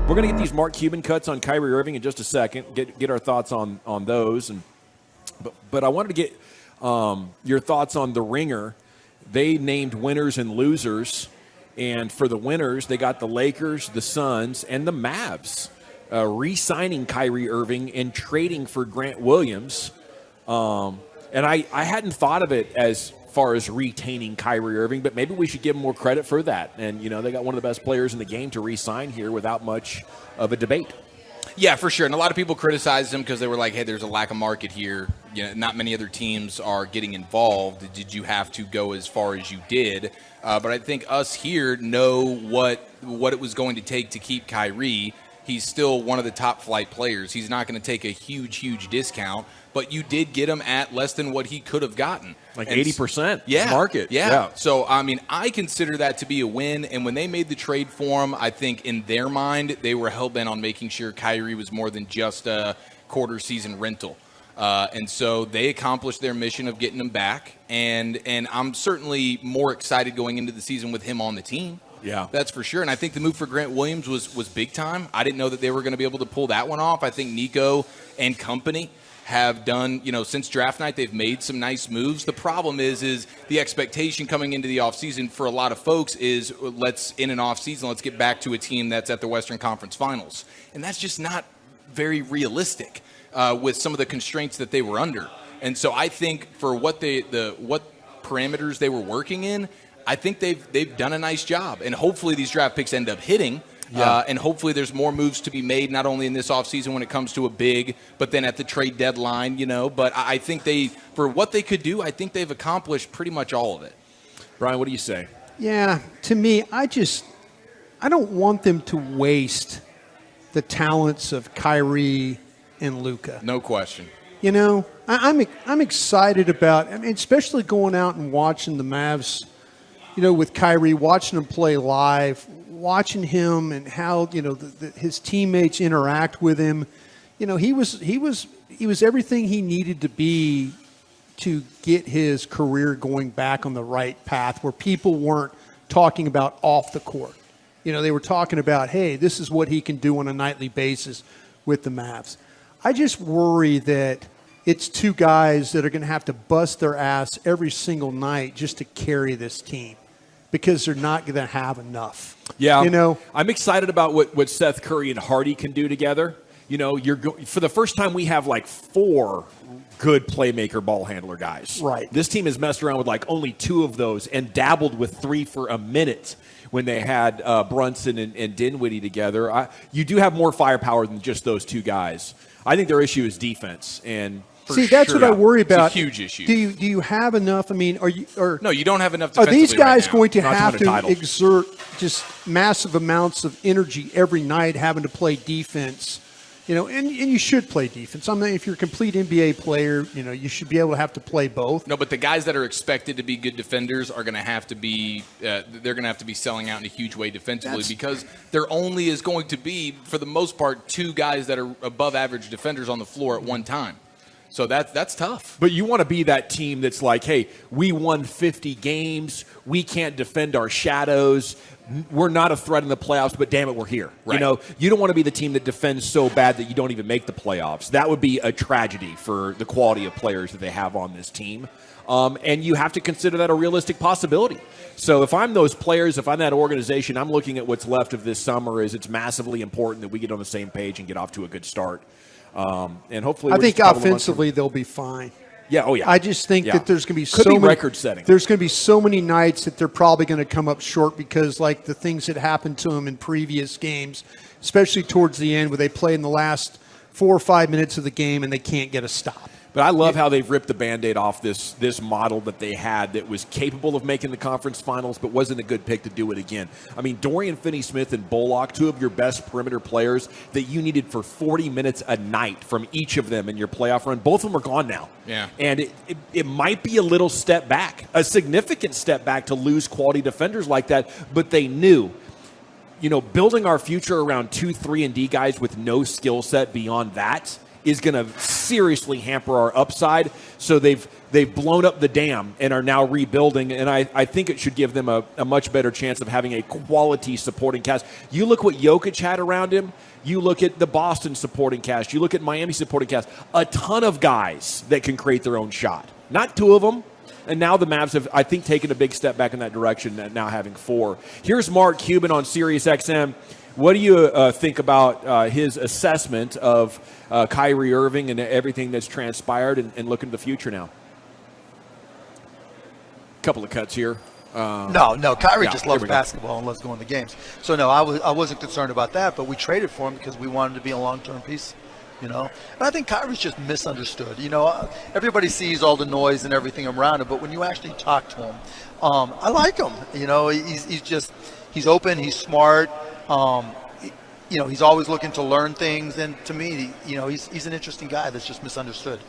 We're going to get these Mark Cuban cuts on Kyrie Irving in just a second, get our thoughts on those. But I wanted to get your thoughts on The Ringer. They named winners and losers. And for the winners, they got the Lakers, the Suns, and the Mavs re-signing Kyrie Irving and trading for Grant Williams. And I hadn't thought of it as far as retaining Kyrie Irving, but maybe we should give him more credit for that. And, they got one of the best players in the game to re-sign here without much of a debate. Yeah, for sure. And a lot of people criticized him because they were like, hey, there's a lack of market here. Not many other teams are getting involved. Did you have to go as far as you did? But I think us here know what it was going to take to keep Kyrie. He's still one of the top flight players. He's not going to take a huge discount, but you did get him at less than what he could have gotten. Like 80% yeah, market. Yeah. So, I consider that to be a win. And when they made the trade for him, I think in their mind, they were hell-bent on making sure Kyrie was more than just a quarter-season rental. And so they accomplished their mission of getting him back. And I'm certainly more excited going into the season with him on the team. Yeah, that's for sure. And I think the move for Grant Williams was big time. I didn't know that they were going to be able to pull that one off. I think Nico and company have done, since draft night, they've made some nice moves. The problem is the expectation coming into the offseason for a lot of folks is let's get back to a team that's at the Western Conference Finals. And that's just not very realistic with some of the constraints that they were under. And so I think for what parameters they were working in, I think they've done a nice job, and hopefully these draft picks end up hitting, and hopefully there's more moves to be made, not only in this offseason when it comes to a big, but then at the trade deadline, But I think for what they could do, I think they've accomplished pretty much all of it. Brian, what do you say? Yeah, to me, I don't want them to waste the talents of Kyrie and Luka. No question. I'm excited about, especially going out and watching the Mavs. With Kyrie, watching him play live, watching him and how his teammates interact with him, he was everything he needed to be to get his career going back on the right path, where people weren't talking about off the court. They were talking about, hey, this is what he can do on a nightly basis with the Mavs. I just worry that it's two guys that are going to have to bust their ass every single night just to carry this team, because they're not going to have enough. Yeah, I'm excited about what Seth Curry and Hardy can do together. For the first time, we have like 4 good playmaker ball handler guys. Right. This team has messed around with like only 2 of those and dabbled with 3 for a minute when they had Brunson and Dinwiddie together. You do have more firepower than just those 2 guys. I think their issue is defense, and that's what I worry about. It's a huge issue. Do you have enough? No, you don't have enough. Are these guys going to Not have to titles. exert just massive amounts of energy every night, having to play defense? And you should play defense. If you're a complete NBA player, you should be able to have to play both. No, but the guys that are expected to be good defenders are going to have to be. They're going to have to be selling out in a huge way defensively, because there only is going to be, for the most part, 2 guys that are above average defenders on the floor at one time. So that's tough. But you want to be that team that's like, hey, we won 50 games. We can't defend our shadows. We're not a threat in the playoffs, but damn it, we're here. Right. You don't want to be the team that defends so bad that you don't even make the playoffs. That would be a tragedy for the quality of players that they have on this team. And you have to consider that a realistic possibility. So if I'm those players, if I'm that organization, I'm looking at what's left of this summer is it's massively important that we get on the same page and get off to a good start. And hopefully, I think offensively they'll be fine. Yeah. Oh, yeah. I just think that there's going to be Could so be many record-setting. There's going to be so many nights that they're probably going to come up short because, like, the things that happened to them in previous games, especially towards the end, where they play in the last 4 or 5 minutes of the game and they can't get a stop. But I love how they've ripped the Band-Aid off this model that they had that was capable of making the conference finals, but wasn't a good pick to do it again. Dorian Finney-Smith and Bullock, 2 of your best perimeter players that you needed for 40 minutes a night from each of them in your playoff run. Both of them are gone now. Yeah. And it might be a little step back, a significant step back to lose quality defenders like that, but they knew. Building our future around 2, 3, and D guys with no skill set beyond that is going to seriously hamper our upside. So they've blown up the dam and are now rebuilding, and I think it should give them a much better chance of having a quality supporting cast. You look what Jokic had around him. You look at the Boston supporting cast. You look at Miami supporting cast. A ton of guys that can create their own shot. Not two of them. And now the Mavs have, I think, taken a big step back in that direction, now having 4. Here's Mark Cuban on Sirius XM. What do you think about his assessment of Kyrie Irving and everything that's transpired and looking to the future now? Couple of cuts here. No. Kyrie just loves basketball and loves going to games. So, no, I wasn't concerned about that, but we traded for him because we wanted him to be a long-term piece, And I think Kyrie's just misunderstood. Everybody sees all the noise and everything around him, but when you actually talk to him, I like him. He's open, he's smart. He's always looking to learn things, and to me, he's an interesting guy that's just misunderstood.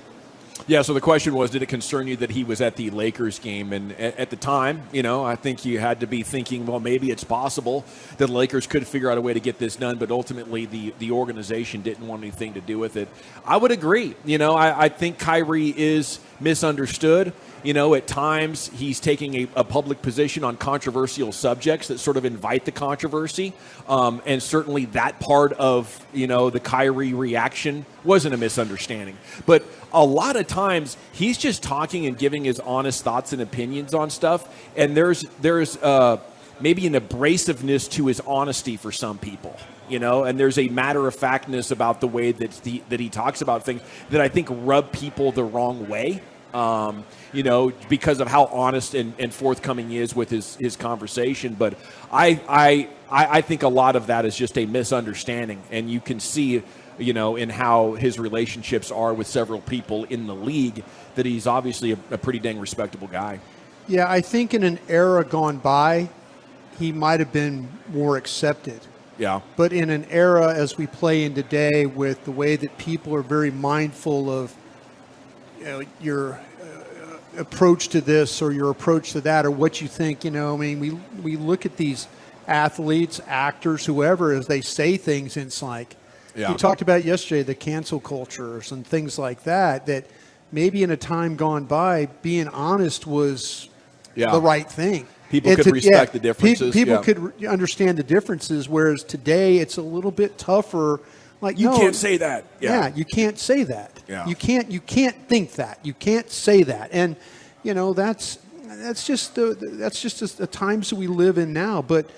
Yeah, so the question was, did it concern you that he was at the Lakers game? And at the time, I think you had to be thinking, well, maybe it's possible that the Lakers could figure out a way to get this done, but ultimately the organization didn't want anything to do with it. I would agree. I think Kyrie is misunderstood. At times he's taking a public position on controversial subjects that sort of invite the controversy. And certainly that part of, the Kyrie reaction wasn't a misunderstanding. But a lot of times he's just talking and giving his honest thoughts and opinions on stuff. And there's maybe an abrasiveness to his honesty for some people. And there's a matter-of-factness about the way that he talks about things that I think rub people the wrong way. Because of how honest and forthcoming he is with his conversation. But I think a lot of that is just a misunderstanding. And you can see, in how his relationships are with several people in the league, that he's obviously a pretty dang respectable guy. Yeah, I think in an era gone by, he might have been more accepted. Yeah. But in an era as we play in today, with the way that people are very mindful of your approach to this or your approach to that or what you think, we look at these athletes, actors, whoever, as they say things, and it's like, we talked about yesterday, the cancel cultures and things like that maybe in a time gone by, being honest was the right thing. People could respect the differences. People could understand the differences, whereas today it's a little bit tougher. Like, you can't say that. Yeah, you can't say that. Yeah. You can't think that. You can't say that. And that's just the times that we live in now. But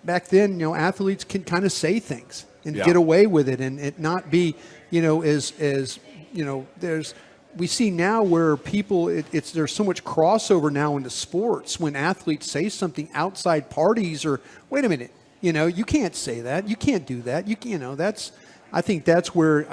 back then, athletes can kind of say things and get away with it, and it not be we see now where people there's so much crossover now into sports when athletes say something outside parties, or wait a minute. You can't say that. You can't do that. I think that's where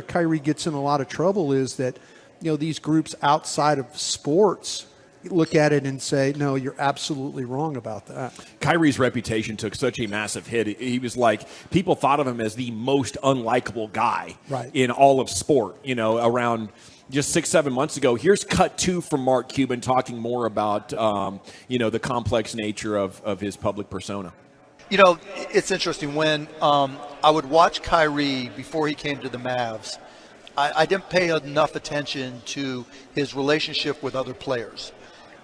Kyrie gets in a lot of trouble, is that, these groups outside of sports look at it and say, no, you're absolutely wrong about that. Kyrie's reputation took such a massive hit. He was like, people thought of him as the most unlikable guy in all of sport, around just 6-7 months ago. Here's cut 2 from Mark Cuban talking more about, the complex nature of his public persona. It's interesting. When I would watch Kyrie before he came to the Mavs, I didn't pay enough attention to his relationship with other players.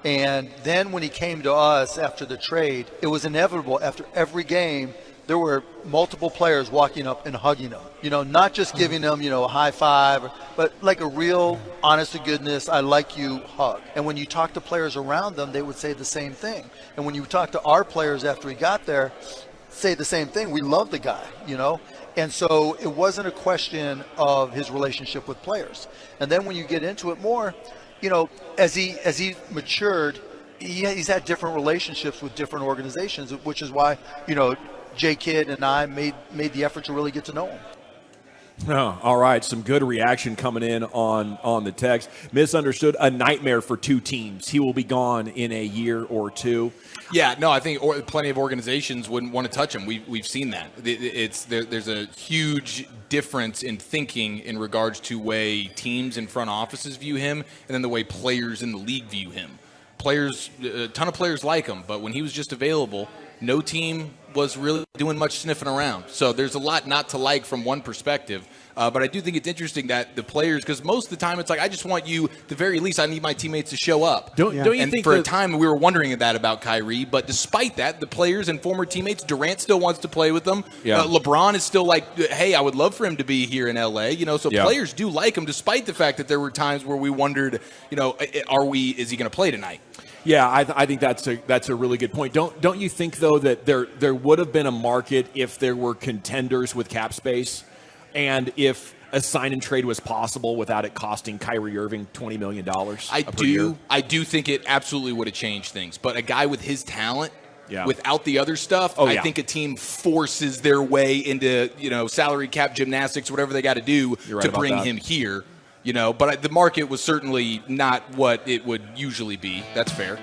And then when he came to us after the trade, it was inevitable. After every game, there were multiple players walking up and hugging him. Not just giving him, a high five, but like a real honest to goodness, I like you hug. And when you talk to players around them, they would say the same thing. And when you talk to our players after he got there, say the same thing. We love the guy, And so it wasn't a question of his relationship with players. And then when you get into it more, as he matured, he's had different relationships with different organizations, which is why, Jay Kidd and I made the effort to really get to know him. Oh, all right, some good reaction coming in on the text. Misunderstood, a nightmare for 2 teams. He will be gone in a year or 2. Yeah, no, I think plenty of organizations wouldn't want to touch him. We've seen that. There's a huge difference in thinking in regards to way teams and front offices view him, and then the way players in the league view him. A ton of players like him, but when he was just available, no team was really doing much sniffing around. So there's a lot not to like from one perspective. But I do think it's interesting that the players, because most of the time it's like, I just want you, at the very least, I need my teammates to show up. Don't you and think for a time we were wondering that about Kyrie, but despite that, the players and former teammates, Durant still wants to play with them. Yeah. LeBron is still like, hey, I would love for him to be here in LA. So Yeah. players do like him, despite the fact that there were times where we wondered, is he going to play tonight? Yeah, I think that's a really good point. Don't you think though that there would have been a market if there were contenders with cap space, and if a sign and trade was possible without it costing Kyrie Irving $20 million? I do think it absolutely would have changed things. But a guy with his talent, Yeah. without the other stuff, I think a team forces their way into salary cap gymnastics, whatever they got to do to bring him here. But the market was certainly not what it would usually be. That's fair.